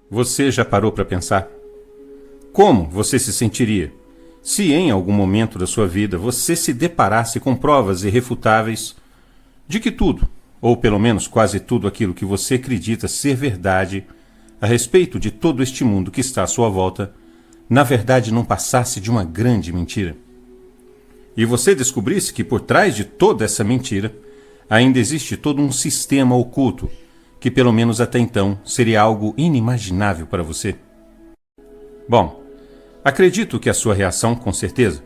Você já parou para pensar? Como você se sentiria se em algum momento da sua vida você se deparasse com provas irrefutáveis de que tudo, ou pelo menos quase tudo aquilo que você acredita ser verdade a respeito de todo este mundo que está à sua volta, na verdade não passasse de uma grande mentira? E você descobrisse que por trás de toda essa mentira ainda existe todo um sistema oculto que pelo menos até então seria algo inimaginável para você? Bom, acredito que a sua reação, com certeza,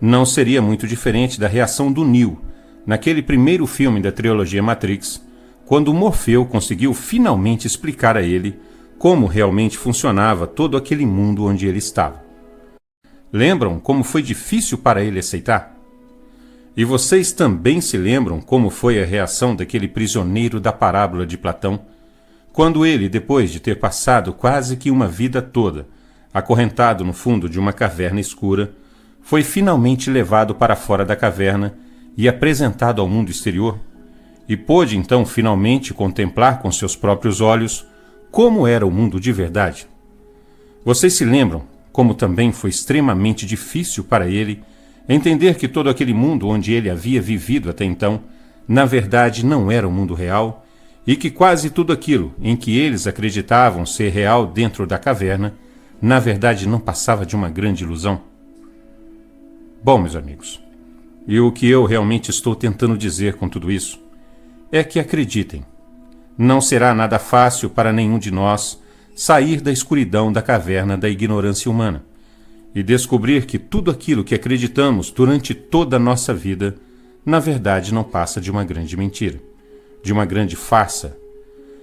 não seria muito diferente da reação do Neo naquele primeiro filme da trilogia Matrix, quando Morfeu conseguiu finalmente explicar a ele como realmente funcionava todo aquele mundo onde ele estava. Lembram como foi difícil para ele aceitar? E vocês também se lembram como foi a reação daquele prisioneiro da parábola de Platão, quando ele, depois de ter passado quase que uma vida toda acorrentado no fundo de uma caverna escura, foi finalmente levado para fora da caverna e apresentado ao mundo exterior, e pôde então finalmente contemplar com seus próprios olhos como era o mundo de verdade? Vocês se lembram como também foi extremamente difícil para ele entender que todo aquele mundo onde ele havia vivido até então, na verdade não era o mundo real, e que quase tudo aquilo em que eles acreditavam ser real dentro da caverna, na verdade não passava de uma grande ilusão? Bom, meus amigos, e o que eu realmente estou tentando dizer com tudo isso é que acreditem, não será nada fácil para nenhum de nós sair da escuridão da caverna da ignorância humana e descobrir que tudo aquilo que acreditamos durante toda a nossa vida, na verdade não passa de uma grande mentira, de uma grande farsa.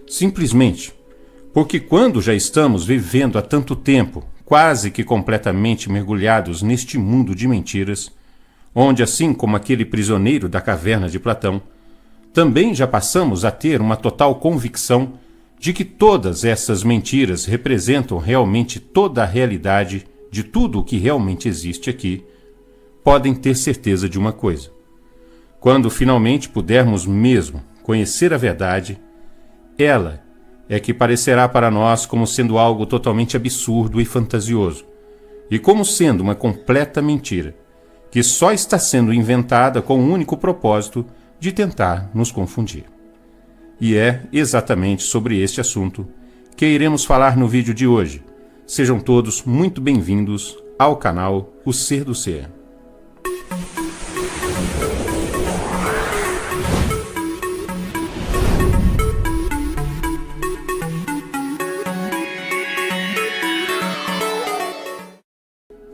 Simplesmente porque quando já estamos vivendo há tanto tempo, quase que completamente mergulhados neste mundo de mentiras, onde, assim como aquele prisioneiro da caverna de Platão, também já passamos a ter uma total convicção de que todas essas mentiras representam realmente toda a realidade de tudo o que realmente existe aqui, podem ter certeza de uma coisa: quando finalmente pudermos mesmo conhecer a verdade, ela é que parecerá para nós como sendo algo totalmente absurdo e fantasioso, e como sendo uma completa mentira, que só está sendo inventada com o único propósito de tentar nos confundir. E é exatamente sobre este assunto que iremos falar no vídeo de hoje. Sejam todos muito bem-vindos ao canal O Ser do Ser.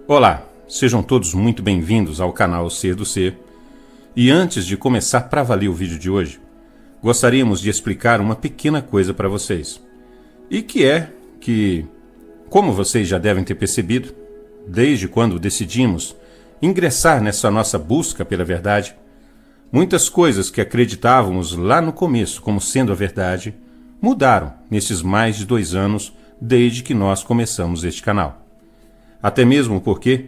Olá, sejam todos muito bem-vindos ao canal O Ser do Ser. E antes de começar para valer o vídeo de hoje, gostaríamos de explicar uma pequena coisa para vocês. E que é que, como vocês já devem ter percebido, desde quando decidimos ingressar nessa nossa busca pela verdade, muitas coisas que acreditávamos lá no começo como sendo a verdade, mudaram nesses mais de 2 anos desde que nós começamos este canal. Até mesmo porque,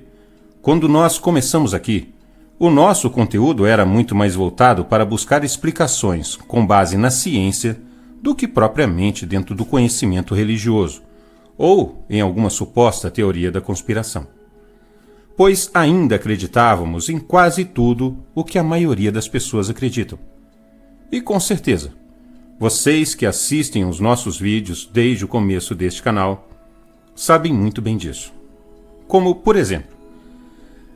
quando nós começamos aqui, o nosso conteúdo era muito mais voltado para buscar explicações com base na ciência do que propriamente dentro do conhecimento religioso, ou em alguma suposta teoria da conspiração. Pois ainda acreditávamos em quase tudo o que a maioria das pessoas acreditam. E com certeza, vocês que assistem os nossos vídeos desde o começo deste canal, sabem muito bem disso. Como, por exemplo,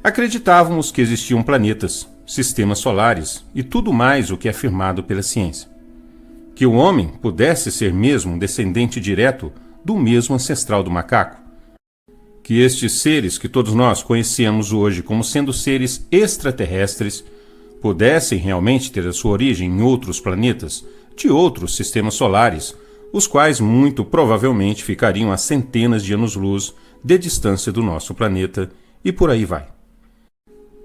acreditávamos que existiam planetas, sistemas solares e tudo mais o que é afirmado pela ciência. Que o homem pudesse ser mesmo um descendente direto do mesmo ancestral do macaco. Que estes seres que todos nós conhecemos hoje como sendo seres extraterrestres pudessem realmente ter a sua origem em outros planetas, de outros sistemas solares, os quais muito provavelmente ficariam a centenas de anos-luz de distância do nosso planeta, e por aí vai.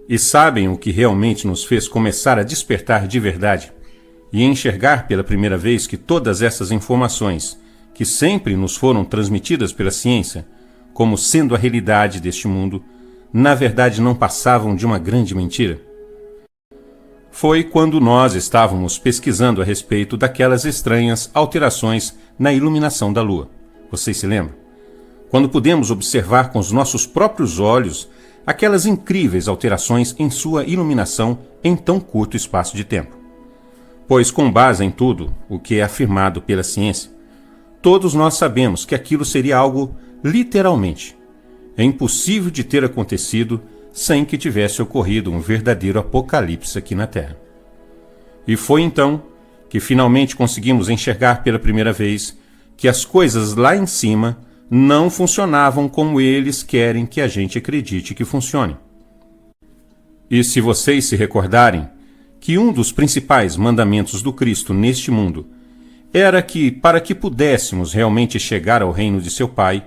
E sabem o que realmente nos fez começar a despertar de verdade e enxergar pela primeira vez que todas essas informações, que sempre nos foram transmitidas pela ciência, como sendo a realidade deste mundo, na verdade não passavam de uma grande mentira? Foi quando nós estávamos pesquisando a respeito daquelas estranhas alterações na iluminação da Lua, Vocês se lembram? Quando pudemos observar com os nossos próprios olhos aquelas incríveis alterações em sua iluminação em tão curto espaço de tempo. Pois, com base em tudo o que é afirmado pela ciência, todos nós sabemos que aquilo seria algo, literalmente, impossível de ter acontecido sem que tivesse ocorrido um verdadeiro apocalipse aqui na Terra. E foi então que finalmente conseguimos enxergar pela primeira vez que as coisas lá em cima não funcionavam como eles querem que a gente acredite que funcione. E se vocês se recordarem que um dos principais mandamentos do Cristo neste mundo era que, para que pudéssemos realmente chegar ao reino de seu Pai,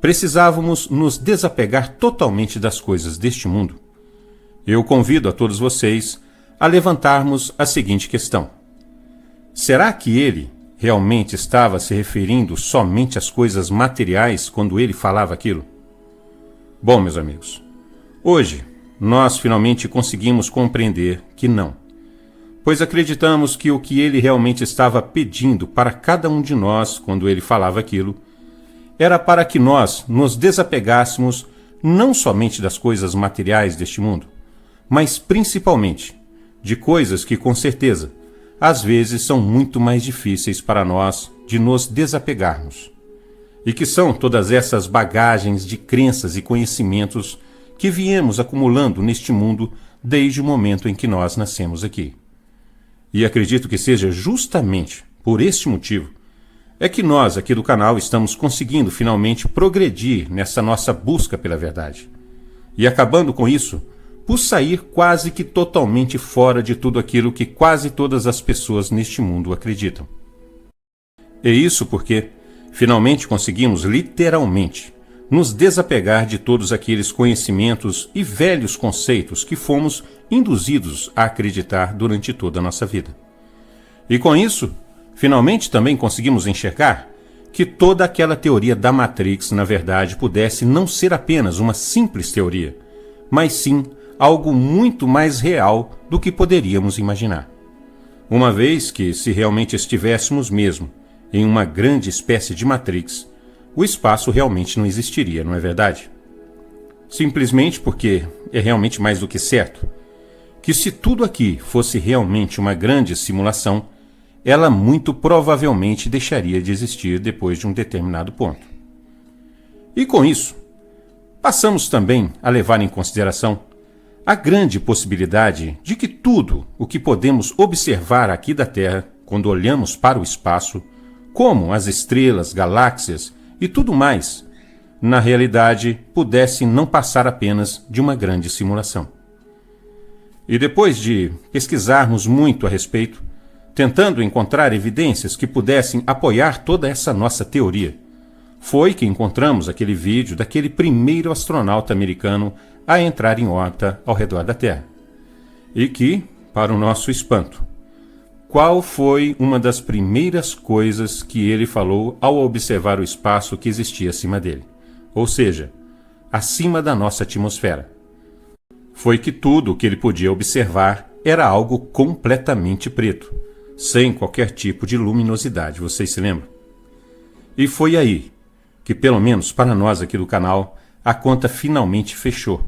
precisávamos nos desapegar totalmente das coisas deste mundo, eu convido a todos vocês a levantarmos a seguinte questão: será que ele realmente estava se referindo somente às coisas materiais quando ele falava aquilo? Bom, meus amigos, hoje nós finalmente conseguimos compreender que não, pois acreditamos que o que ele realmente estava pedindo para cada um de nós quando ele falava aquilo era para que nós nos desapegássemos não somente das coisas materiais deste mundo, mas principalmente de coisas que, com certeza, às vezes são muito mais difíceis para nós de nos desapegarmos, e que são todas essas bagagens de crenças e conhecimentos que viemos acumulando neste mundo desde o momento em que nós nascemos aqui. E acredito que seja justamente por este motivo é que nós aqui do canal estamos conseguindo finalmente progredir nessa nossa busca pela verdade, e acabando com isso por sair quase que totalmente fora de tudo aquilo que quase todas as pessoas neste mundo acreditam. E isso porque finalmente conseguimos literalmente nos desapegar de todos aqueles conhecimentos e velhos conceitos que fomos induzidos a acreditar durante toda a nossa vida. E com isso, finalmente também conseguimos enxergar que toda aquela teoria da Matrix, na verdade, pudesse não ser apenas uma simples teoria, mas sim algo muito mais real do que poderíamos imaginar. Uma vez que, se realmente estivéssemos mesmo em uma grande espécie de Matrix, o espaço realmente não existiria, não é verdade? Simplesmente porque é realmente mais do que certo que, se tudo aqui fosse realmente uma grande simulação, ela muito provavelmente deixaria de existir depois de um determinado ponto. E com isso, passamos também a levar em consideração a grande possibilidade de que tudo o que podemos observar aqui da Terra, quando olhamos para o espaço, como as estrelas, galáxias e tudo mais, na realidade pudesse não passar apenas de uma grande simulação. E depois de pesquisarmos muito a respeito, tentando encontrar evidências que pudessem apoiar toda essa nossa teoria, foi que encontramos aquele vídeo daquele primeiro astronauta americano a entrar em órbita ao redor da Terra. E que, para o nosso espanto, qual foi uma das primeiras coisas que ele falou ao observar o espaço que existia acima dele? Ou seja, acima da nossa atmosfera. Foi que tudo o que ele podia observar era algo completamente preto, sem qualquer tipo de luminosidade, vocês se lembram? E foi aí que, pelo menos para nós aqui do canal, a conta finalmente fechou.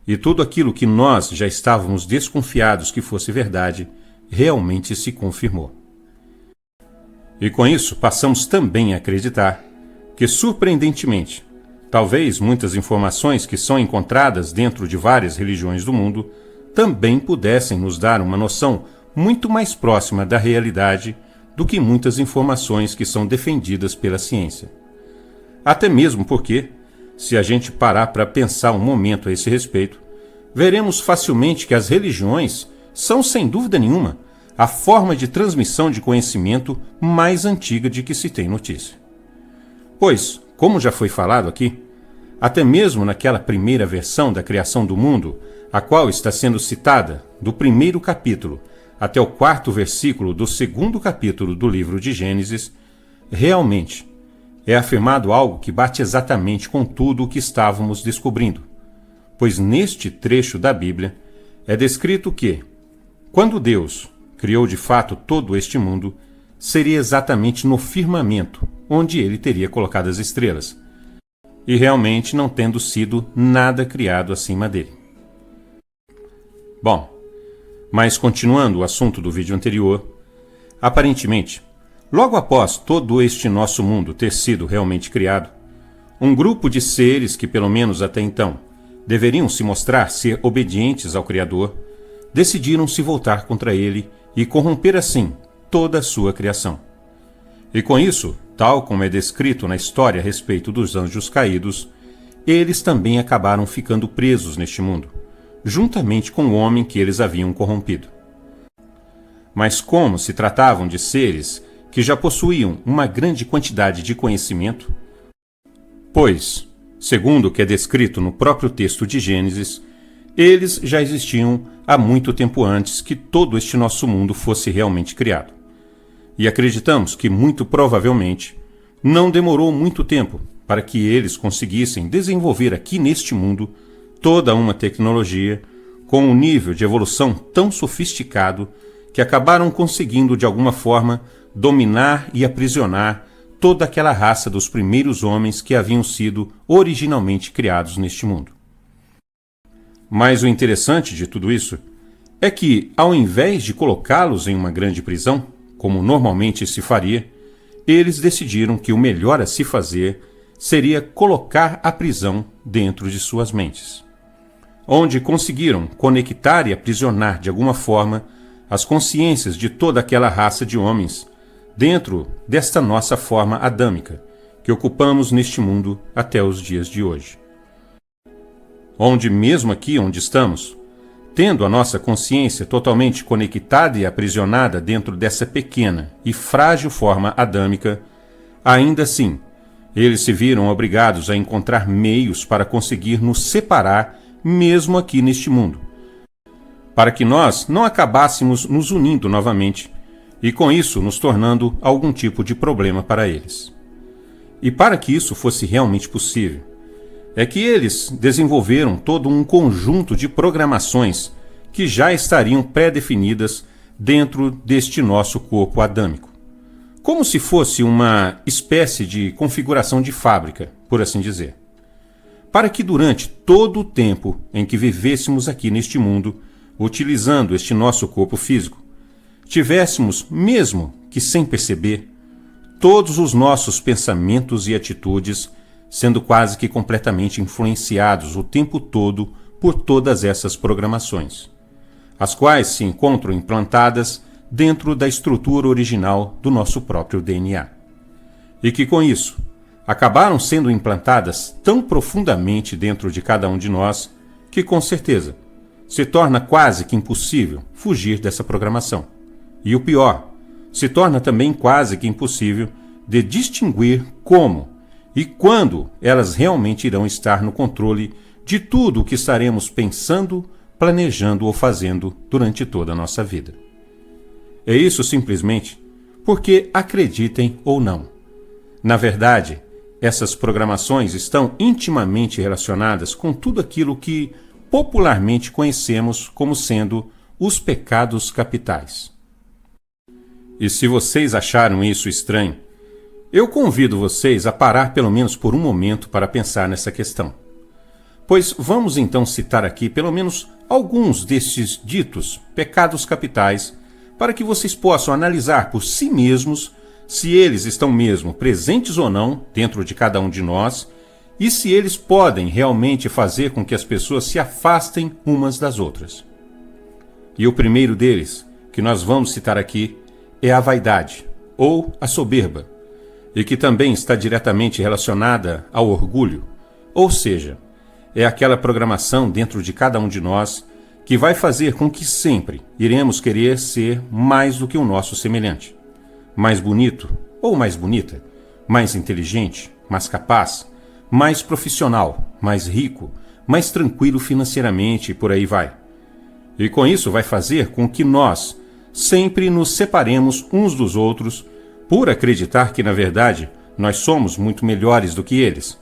E tudo aquilo que nós já estávamos desconfiados que fosse verdade, realmente se confirmou. E com isso, passamos também a acreditar que, surpreendentemente, talvez muitas informações que são encontradas dentro de várias religiões do mundo também pudessem nos dar uma noção muito mais próxima da realidade do que muitas informações que são defendidas pela ciência. Até mesmo porque, se a gente parar para pensar um momento a esse respeito, veremos facilmente que as religiões são, sem dúvida nenhuma, a forma de transmissão de conhecimento mais antiga de que se tem notícia. Pois, como já foi falado aqui, até mesmo naquela primeira versão da criação do mundo, a qual está sendo citada do primeiro capítulo até o 4º versículo do 2º capítulo do livro de Gênesis, realmente é afirmado algo que bate exatamente com tudo o que estávamos descobrindo, pois neste trecho da Bíblia é descrito que, quando Deus criou de fato todo este mundo, seria exatamente no firmamento onde ele teria colocado as estrelas, e realmente não tendo sido nada criado acima dele. Bom, mas continuando o assunto do vídeo anterior, aparentemente, logo após todo este nosso mundo ter sido realmente criado, um grupo de seres que, pelo menos até então, deveriam se mostrar ser obedientes ao Criador, decidiram se voltar contra ele e corromper assim toda a sua criação. E com isso, tal como é descrito na história a respeito dos anjos caídos, eles também acabaram ficando presos neste mundo, juntamente com o homem que eles haviam corrompido. Mas como se tratavam de seres que já possuíam uma grande quantidade de conhecimento, pois, segundo o que é descrito no próprio texto de Gênesis, eles já existiam há muito tempo antes que todo este nosso mundo fosse realmente criado. E acreditamos que, muito provavelmente, não demorou muito tempo para que eles conseguissem desenvolver aqui neste mundo toda uma tecnologia com um nível de evolução tão sofisticado que acabaram conseguindo, de alguma forma, dominar e aprisionar toda aquela raça dos primeiros homens que haviam sido originalmente criados neste mundo. Mas o interessante de tudo isso é que, ao invés de colocá-los em uma grande prisão, como normalmente se faria, eles decidiram que o melhor a se fazer seria colocar a prisão dentro de suas mentes, onde conseguiram conectar e aprisionar de alguma forma as consciências de toda aquela raça de homens dentro desta nossa forma adâmica que ocupamos neste mundo até os dias de hoje. Onde mesmo aqui onde estamos, tendo a nossa consciência totalmente conectada e aprisionada dentro dessa pequena e frágil forma adâmica, ainda assim, eles se viram obrigados a encontrar meios para conseguir nos separar mesmo aqui neste mundo, para que nós não acabássemos nos unindo novamente e com isso nos tornando algum tipo de problema para eles. E para que isso fosse realmente possível, é que eles desenvolveram todo um conjunto de programações que já estariam pré-definidas dentro deste nosso corpo adâmico, como se fosse uma espécie de configuração de fábrica, por assim dizer, para que durante todo o tempo em que vivêssemos aqui neste mundo, utilizando este nosso corpo físico, tivéssemos, mesmo que sem perceber, todos os nossos pensamentos e atitudes sendo quase que completamente influenciados o tempo todo por todas essas programações, as quais se encontram implantadas dentro da estrutura original do nosso próprio DNA. E que com isso, acabaram sendo implantadas tão profundamente dentro de cada um de nós que, com certeza, se torna quase que impossível fugir dessa programação. E o pior, se torna também quase que impossível de distinguir como e quando elas realmente irão estar no controle de tudo o que estaremos pensando, planejando ou fazendo durante toda a nossa vida. É isso simplesmente porque acreditem ou não. Na verdade, essas programações estão intimamente relacionadas com tudo aquilo que popularmente conhecemos como sendo os pecados capitais. E se vocês acharam isso estranho, eu convido vocês a parar pelo menos por um momento para pensar nessa questão. Pois vamos então citar aqui pelo menos alguns destes ditos pecados capitais para que vocês possam analisar por si mesmos se eles estão mesmo presentes ou não dentro de cada um de nós e se eles podem realmente fazer com que as pessoas se afastem umas das outras. E o primeiro deles, que nós vamos citar aqui, é a vaidade, ou a soberba, e que também está diretamente relacionada ao orgulho, ou seja, é aquela programação dentro de cada um de nós que vai fazer com que sempre iremos querer ser mais do que o nosso semelhante, mais bonito ou mais bonita, mais inteligente, mais capaz, mais profissional, mais rico, mais tranquilo financeiramente e por aí vai. E com isso vai fazer com que nós sempre nos separemos uns dos outros por acreditar que, na verdade, nós somos muito melhores do que eles.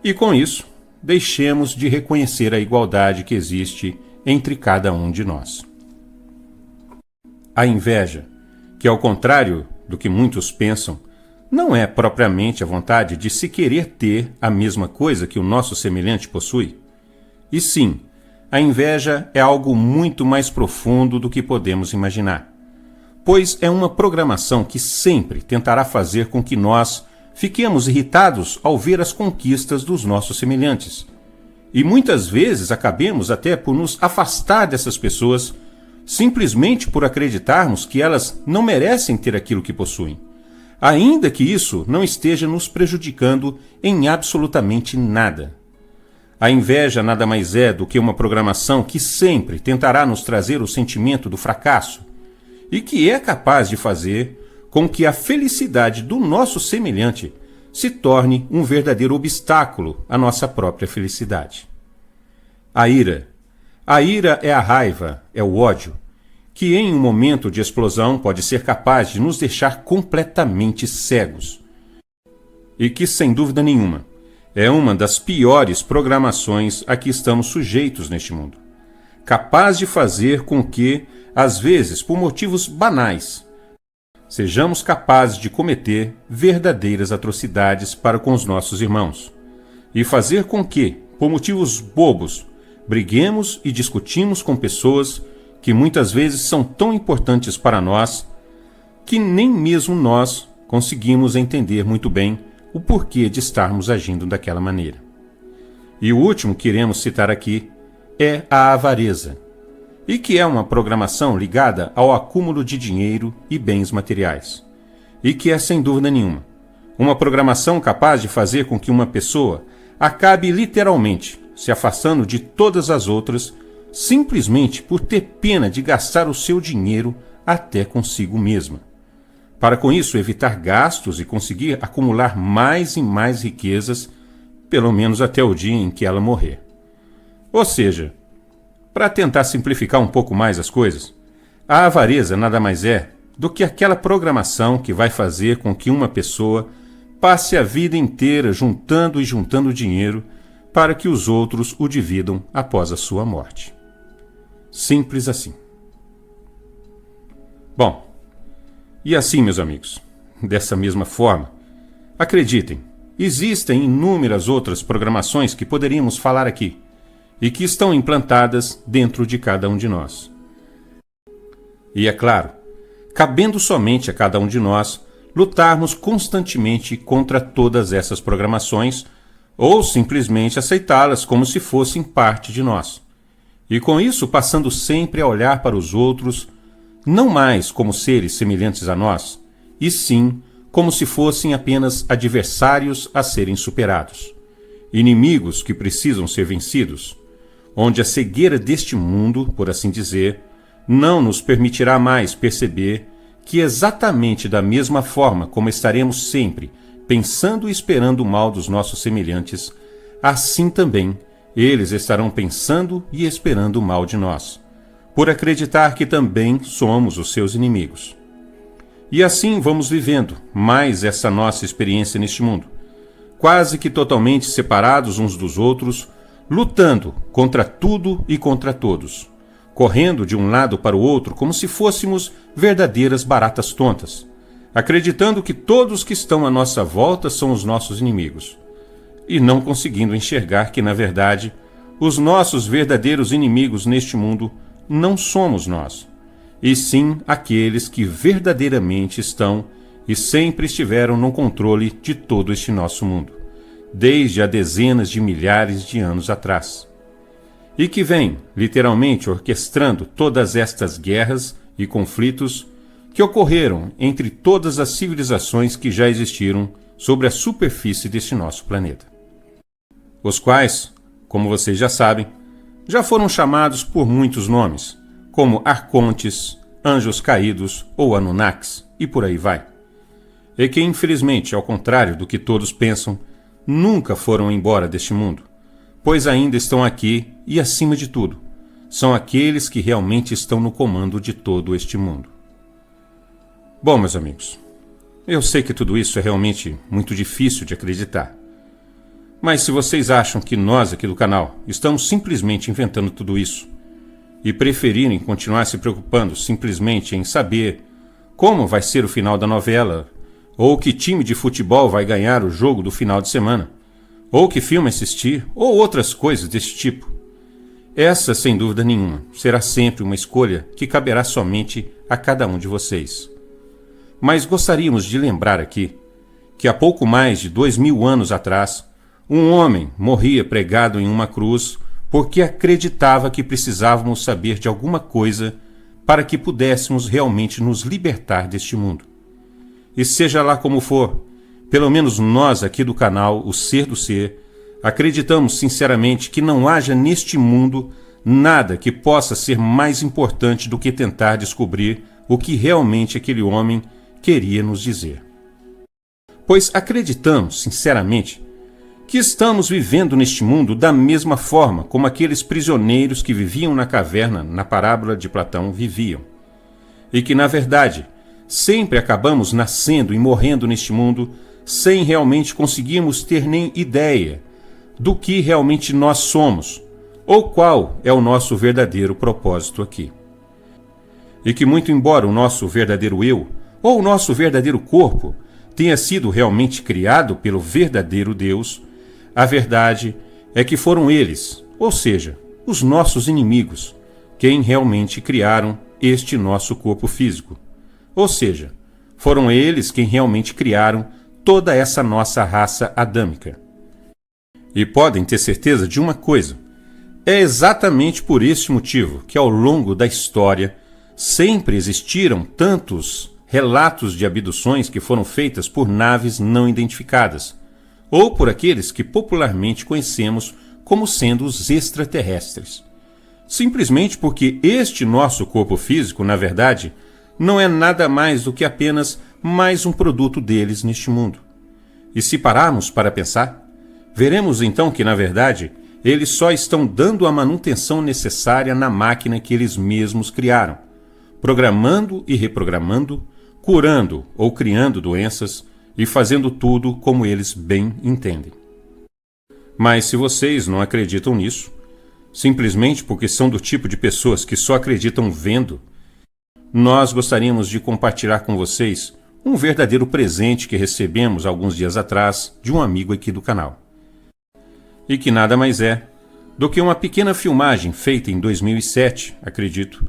E com isso, deixemos de reconhecer a igualdade que existe entre cada um de nós. A inveja, que ao contrário do que muitos pensam, não é propriamente a vontade de se querer ter a mesma coisa que o nosso semelhante possui. E sim, a inveja é algo muito mais profundo do que podemos imaginar, pois é uma programação que sempre tentará fazer com que nós fiquemos irritados ao ver as conquistas dos nossos semelhantes. E muitas vezes acabemos até por nos afastar dessas pessoas, simplesmente por acreditarmos que elas não merecem ter aquilo que possuem, ainda que isso não esteja nos prejudicando em absolutamente nada. A inveja nada mais é do que uma programação que sempre tentará nos trazer o sentimento do fracasso e que é capaz de fazer com que a felicidade do nosso semelhante se torne um verdadeiro obstáculo à nossa própria felicidade. A ira. A ira é a raiva, é o ódio, que em um momento de explosão pode ser capaz de nos deixar completamente cegos. E que, sem dúvida nenhuma, é uma das piores programações a que estamos sujeitos neste mundo, capaz de fazer com que, às vezes por motivos banais, sejamos capazes de cometer verdadeiras atrocidades para com os nossos irmãos, e fazer com que, por motivos bobos, briguemos e discutimos com pessoas que muitas vezes são tão importantes para nós que nem mesmo nós conseguimos entender muito bem o porquê de estarmos agindo daquela maneira. E o último que iremos citar aqui é a avareza, e que é uma programação ligada ao acúmulo de dinheiro e bens materiais, e que é, sem dúvida nenhuma, uma programação capaz de fazer com que uma pessoa acabe literalmente se afastando de todas as outras, simplesmente por ter pena de gastar o seu dinheiro até consigo mesma, para com isso evitar gastos e conseguir acumular mais e mais riquezas, pelo menos até o dia em que ela morrer. Ou seja, para tentar simplificar um pouco mais as coisas, a avareza nada mais é do que aquela programação que vai fazer com que uma pessoa passe a vida inteira juntando e juntando dinheiro para que os outros o dividam após a sua morte. Simples assim. Bom, e assim, meus amigos, dessa mesma forma, acreditem, existem inúmeras outras programações que poderíamos falar aqui e que estão implantadas dentro de cada um de nós. E é claro, cabendo somente a cada um de nós lutarmos constantemente contra todas essas programações ou simplesmente aceitá-las como se fossem parte de nós. E com isso passando sempre a olhar para os outros, não mais como seres semelhantes a nós, e sim como se fossem apenas adversários a serem superados, inimigos que precisam ser vencidos, onde a cegueira deste mundo, por assim dizer, não nos permitirá mais perceber que exatamente da mesma forma como estaremos sempre pensando e esperando o mal dos nossos semelhantes, assim também eles estarão pensando e esperando o mal de nós, por acreditar que também somos os seus inimigos. E assim vamos vivendo mais essa nossa experiência neste mundo, quase que totalmente separados uns dos outros, lutando contra tudo e contra todos, correndo de um lado para o outro como se fôssemos verdadeiras baratas tontas, acreditando que todos que estão à nossa volta são os nossos inimigos, e não conseguindo enxergar que, na verdade, os nossos verdadeiros inimigos neste mundo não somos nós, e sim aqueles que verdadeiramente estão e sempre estiveram no controle de todo este nosso mundo, desde há dezenas de milhares de anos atrás, e que vem, literalmente, orquestrando todas estas guerras e conflitos que ocorreram entre todas as civilizações que já existiram sobre a superfície deste nosso planeta. Os quais, como vocês já sabem, já foram chamados por muitos nomes, como arcontes, anjos caídos ou Anunnakis, e por aí vai. E que, infelizmente, ao contrário do que todos pensam, nunca foram embora deste mundo, pois ainda estão aqui e, acima de tudo, são aqueles que realmente estão no comando de todo este mundo. Bom, meus amigos, eu sei que tudo isso é realmente muito difícil de acreditar. Mas se vocês acham que nós aqui do canal estamos simplesmente inventando tudo isso e preferirem continuar se preocupando simplesmente em saber como vai ser o final da novela ou que time de futebol vai ganhar o jogo do final de semana, ou que filme assistir, ou outras coisas desse tipo. Essa, sem dúvida nenhuma, será sempre uma escolha que caberá somente a cada um de vocês. Mas gostaríamos de lembrar aqui que há pouco mais de 2000 anos atrás, um homem morria pregado em uma cruz porque acreditava que precisávamos saber de alguma coisa para que pudéssemos realmente nos libertar deste mundo. E seja lá como for, pelo menos nós aqui do canal, o Ser do Ser, acreditamos sinceramente que não haja neste mundo nada que possa ser mais importante do que tentar descobrir o que realmente aquele homem queria nos dizer. Pois acreditamos, sinceramente, que estamos vivendo neste mundo da mesma forma como aqueles prisioneiros que viviam na caverna na parábola de Platão viviam. E que, na verdade, sempre acabamos nascendo e morrendo neste mundo sem realmente conseguirmos ter nem ideia do que realmente nós somos, ou qual é o nosso verdadeiro propósito aqui. E que, muito embora o nosso verdadeiro eu, ou o nosso verdadeiro corpo, tenha sido realmente criado pelo verdadeiro Deus, a verdade é que foram eles, ou seja, os nossos inimigos, quem realmente criaram este nosso corpo físico. Ou seja, foram eles quem realmente criaram toda essa nossa raça adâmica. E podem ter certeza de uma coisa: é exatamente por este motivo que ao longo da história sempre existiram tantos relatos de abduções que foram feitas por naves não identificadas, ou por aqueles que popularmente conhecemos como sendo os extraterrestres. Simplesmente porque este nosso corpo físico, na verdade, não é nada mais do que apenas mais um produto deles neste mundo. E se pararmos para pensar, veremos então que, na verdade, eles só estão dando a manutenção necessária na máquina que eles mesmos criaram, programando e reprogramando, curando ou criando doenças e fazendo tudo como eles bem entendem. Mas se vocês não acreditam nisso, simplesmente porque são do tipo de pessoas que só acreditam vendo, nós gostaríamos de compartilhar com vocês um verdadeiro presente que recebemos alguns dias atrás de um amigo aqui do canal. E que nada mais é do que uma pequena filmagem feita em 2007, acredito,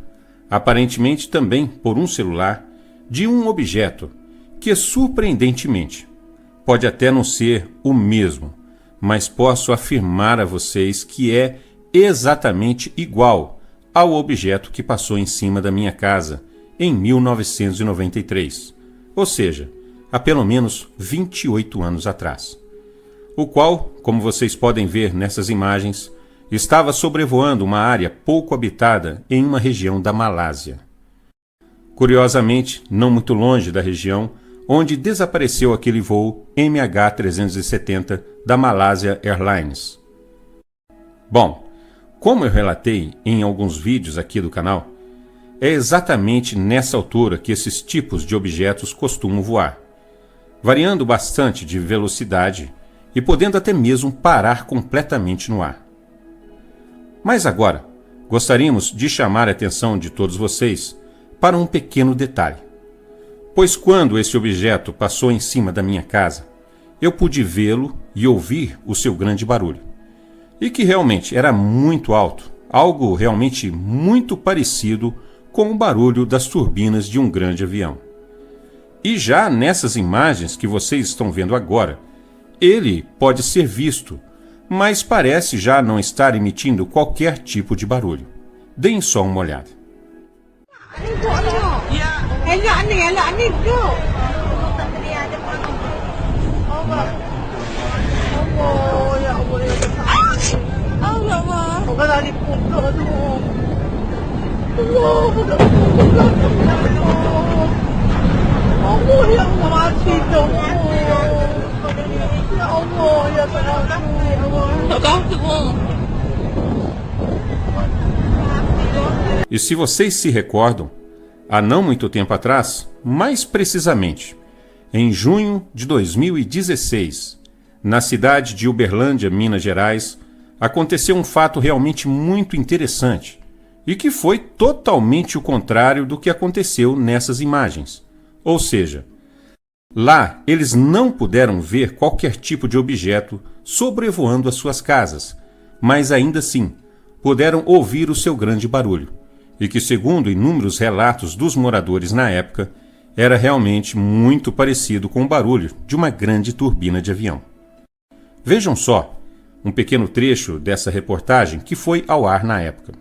aparentemente também por um celular, de um objeto que, surpreendentemente, pode até não ser o mesmo, mas posso afirmar a vocês que é exatamente igual ao objeto que passou em cima da minha casa em 1993, ou seja, há pelo menos 28 anos atrás. O qual, como vocês podem ver nessas imagens, estava sobrevoando uma área pouco habitada em uma região da Malásia. Curiosamente, não muito longe da região onde desapareceu aquele voo MH370 da Malaysia Airlines. Bom, como eu relatei em alguns vídeos aqui do canal, é exatamente nessa altura que esses tipos de objetos costumam voar, variando bastante de velocidade e podendo até mesmo parar completamente no ar. Mas agora, gostaríamos de chamar a atenção de todos vocês para um pequeno detalhe. Pois quando esse objeto passou em cima da minha casa, eu pude vê-lo e ouvir o seu grande barulho. E que realmente era muito alto, algo realmente muito parecido com o barulho das turbinas de um grande avião. E já nessas imagens que vocês estão vendo agora, ele pode ser visto, mas parece já não estar emitindo qualquer tipo de barulho. Deem só uma olhada. E se vocês se recordam, há não muito tempo atrás, mais precisamente, em junho de 2016, na cidade de Uberlândia, Minas Gerais, aconteceu um fato realmente muito interessante e que foi totalmente o contrário do que aconteceu nessas imagens. Ou seja, Lá, eles não puderam ver qualquer tipo de objeto sobrevoando as suas casas, mas ainda assim puderam ouvir o seu grande barulho, e que, segundo inúmeros relatos dos moradores na época, era realmente muito parecido com o barulho de uma grande turbina de avião. Vejam só um pequeno trecho dessa reportagem que foi ao ar na época.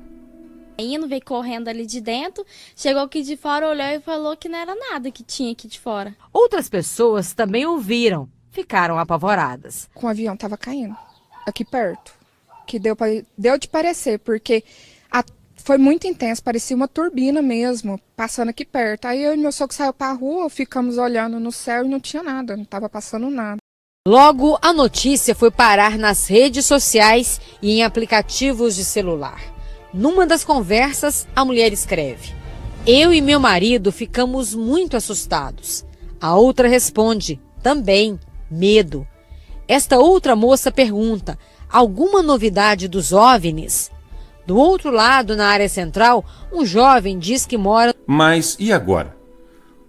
Indo, veio correndo ali de dentro, chegou aqui de fora, olhou e falou que não era nada que tinha aqui de fora. Outras pessoas também ouviram, ficaram apavoradas. Com o avião estava caindo, aqui perto, que deu de parecer, porque foi muito intenso, parecia uma turbina mesmo, passando aqui perto. Aí eu e meu sogro saiu para a rua, ficamos olhando no céu e não tinha nada, não estava passando nada. Logo, a notícia foi parar nas redes sociais e em aplicativos de celular. Numa das conversas, a mulher escreve: "Eu e meu marido ficamos muito assustados." A outra responde: "Também, medo." Esta outra moça pergunta: "Alguma novidade dos OVNIs?" Do outro lado, na área central, um jovem diz que mora... Mas e agora?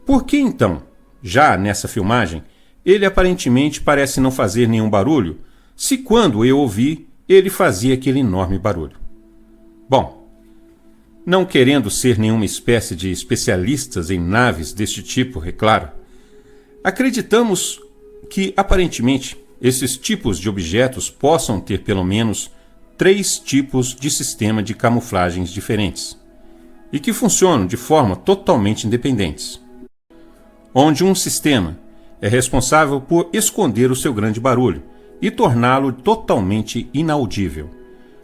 Por que então, já nessa filmagem, ele aparentemente parece não fazer nenhum barulho, se quando eu ouvi, ele fazia aquele enorme barulho? Bom, não querendo ser nenhuma espécie de especialistas em naves deste tipo, é claro, acreditamos que, aparentemente, esses tipos de objetos possam ter pelo menos 3 tipos de sistema de camuflagens diferentes, e que funcionam de forma totalmente independentes, onde um sistema é responsável por esconder o seu grande barulho e torná-lo totalmente inaudível,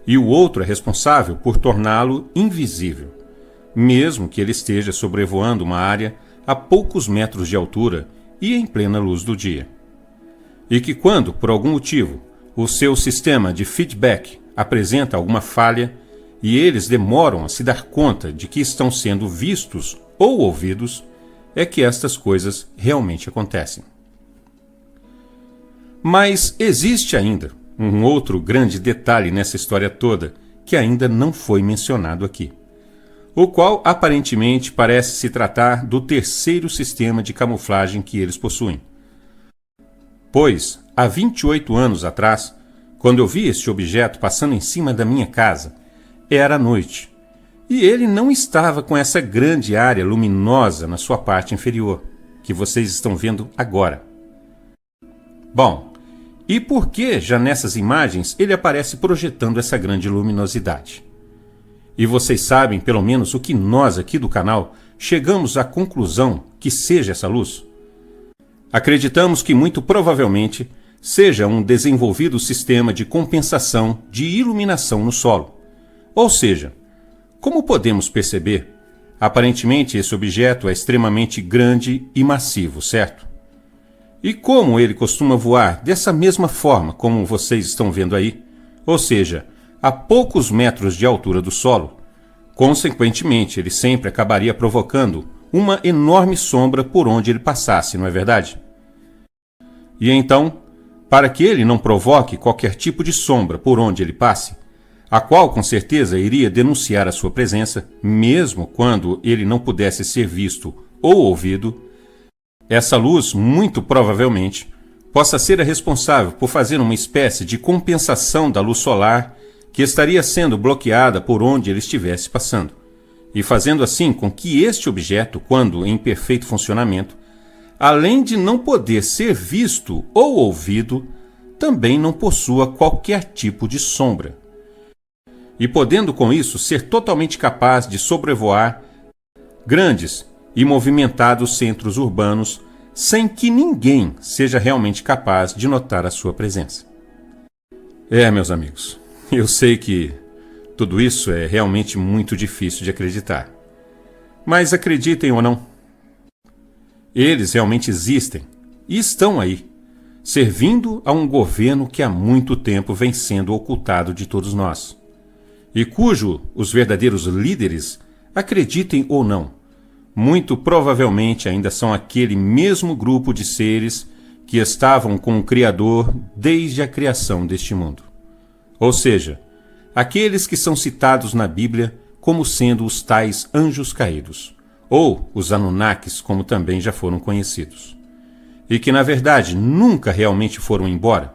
e o outro é responsável por torná-lo invisível, mesmo que ele esteja sobrevoando uma área a poucos metros de altura e em plena luz do dia. E que quando, por algum motivo, o seu sistema de feedback apresenta alguma falha e eles demoram a se dar conta de que estão sendo vistos ou ouvidos, é que estas coisas realmente acontecem. Mas existe ainda um outro grande detalhe nessa história toda que ainda não foi mencionado aqui, o qual aparentemente parece se tratar do terceiro sistema de camuflagem que eles possuem. Pois, há 28 anos atrás, quando eu vi este objeto passando em cima da minha casa, era noite, e ele não estava com essa grande área luminosa na sua parte inferior, que vocês estão vendo agora. Bom, e por que já nessas imagens ele aparece projetando essa grande luminosidade? E vocês sabem pelo menos o que nós aqui do canal chegamos à conclusão que seja essa luz? Acreditamos que muito provavelmente seja um desenvolvido sistema de compensação de iluminação no solo. Ou seja, como podemos perceber, aparentemente esse objeto é extremamente grande e massivo, certo? E como ele costuma voar dessa mesma forma como vocês estão vendo aí, ou seja, a poucos metros de altura do solo, consequentemente ele sempre acabaria provocando uma enorme sombra por onde ele passasse, não é verdade? E então, para que ele não provoque qualquer tipo de sombra por onde ele passe, a qual com certeza iria denunciar a sua presença, mesmo quando ele não pudesse ser visto ou ouvido, essa luz, muito provavelmente, possa ser a responsável por fazer uma espécie de compensação da luz solar que estaria sendo bloqueada por onde ele estivesse passando, e fazendo assim com que este objeto, quando em perfeito funcionamento, além de não poder ser visto ou ouvido, também não possua qualquer tipo de sombra. E podendo com isso ser totalmente capaz de sobrevoar grandes e movimentados centros urbanos sem que ninguém seja realmente capaz de notar a sua presença. Meus amigos, eu sei que tudo isso é realmente muito difícil de acreditar. Mas acreditem ou não, eles realmente existem e estão aí, servindo a um governo que há muito tempo vem sendo ocultado de todos nós, e cujo os verdadeiros líderes, acreditem ou não, muito provavelmente ainda são aquele mesmo grupo de seres que estavam com o Criador desde a criação deste mundo. Ou seja, aqueles que são citados na Bíblia como sendo os tais anjos caídos, ou os Anunnakis, como também já foram conhecidos. e que na verdade nunca realmente foram embora.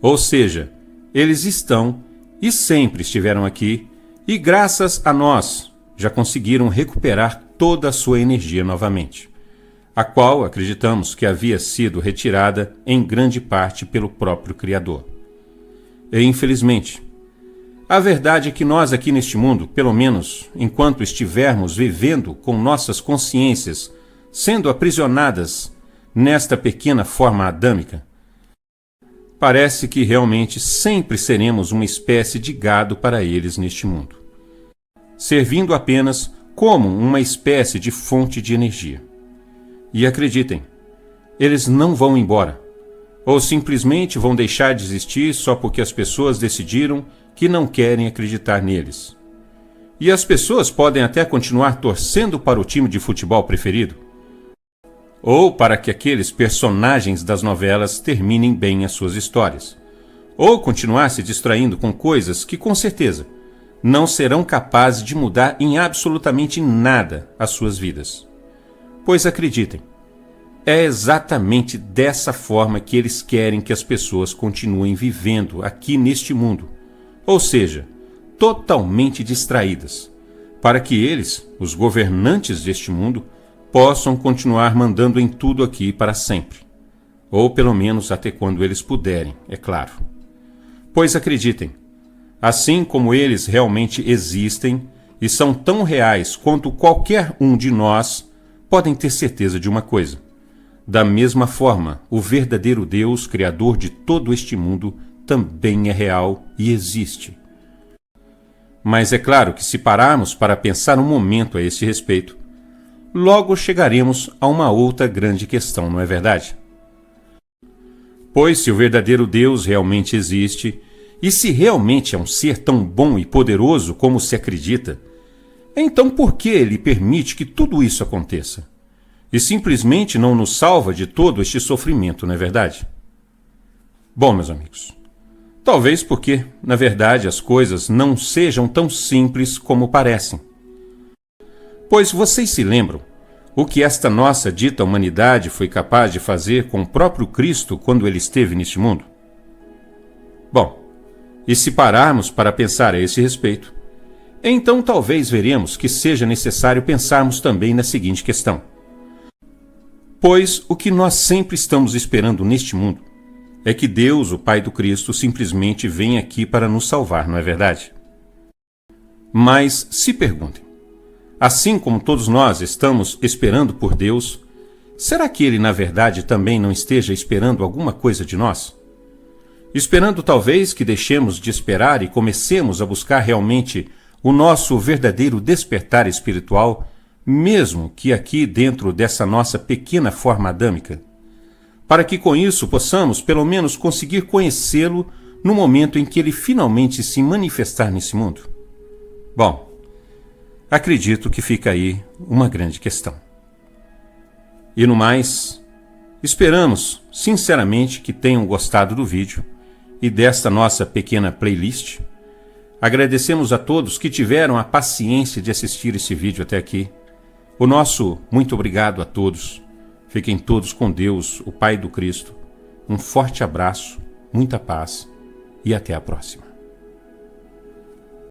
Ou seja, eles estão e sempre estiveram aqui e graças a nós já conseguiram recuperar toda a sua energia novamente, a qual acreditamos que havia sido retirada em grande parte pelo próprio Criador. E infelizmente, a verdade é que nós aqui neste mundo, pelo menos enquanto estivermos vivendo com nossas consciências sendo aprisionadas nesta pequena forma adâmica, parece que realmente sempre seremos uma espécie de gado para eles neste mundo, servindo apenas como uma espécie de fonte de energia. E acreditem, eles não vão embora, ou simplesmente vão deixar de existir só porque as pessoas decidiram que não querem acreditar neles. E as pessoas podem até continuar torcendo para o time de futebol preferido, ou para que aqueles personagens das novelas terminem bem as suas histórias, ou continuar se distraindo com coisas que, com certeza, não serão capazes de mudar em absolutamente nada as suas vidas. Pois acreditem, é exatamente dessa forma que eles querem que as pessoas continuem vivendo aqui neste mundo, ou seja, totalmente distraídas, para que eles, os governantes deste mundo, possam continuar mandando em tudo aqui para sempre, ou pelo menos até quando eles puderem, é claro. Pois acreditem, assim como eles realmente existem e são tão reais quanto qualquer um de nós, podem ter certeza de uma coisa: da mesma forma, o verdadeiro Deus, Criador de todo este mundo, também é real e existe. Mas é claro que se pararmos para pensar um momento a esse respeito, logo chegaremos a uma outra grande questão, não é verdade? Pois se o verdadeiro Deus realmente existe, e se realmente é um ser tão bom e poderoso como se acredita, então por que ele permite que tudo isso aconteça? E simplesmente não nos salva de todo este sofrimento, não é verdade? Bom, meus amigos, talvez porque, na verdade, as coisas não sejam tão simples como parecem. Pois vocês se lembram o que esta nossa dita humanidade foi capaz de fazer com o próprio Cristo quando ele esteve neste mundo? Bom, e se pararmos para pensar a esse respeito, então talvez veremos que seja necessário pensarmos também na seguinte questão. Pois o que nós sempre estamos esperando neste mundo é que Deus, o Pai do Cristo, simplesmente venha aqui para nos salvar, não é verdade? Mas se perguntem, assim como todos nós estamos esperando por Deus, será que Ele na verdade também não esteja esperando alguma coisa de nós? Esperando talvez que deixemos de esperar e comecemos a buscar realmente o nosso verdadeiro despertar espiritual, mesmo que aqui dentro dessa nossa pequena forma adâmica, para que com isso possamos pelo menos conseguir conhecê-lo no momento em que ele finalmente se manifestar nesse mundo? Bom, acredito que fica aí uma grande questão. E no mais, esperamos sinceramente que tenham gostado do vídeo e desta nossa pequena playlist. Agradecemos a todos que tiveram a paciência de assistir esse vídeo até aqui. O nosso muito obrigado a todos. Fiquem todos com Deus, o Pai do Cristo. Um forte abraço, muita paz e até a próxima.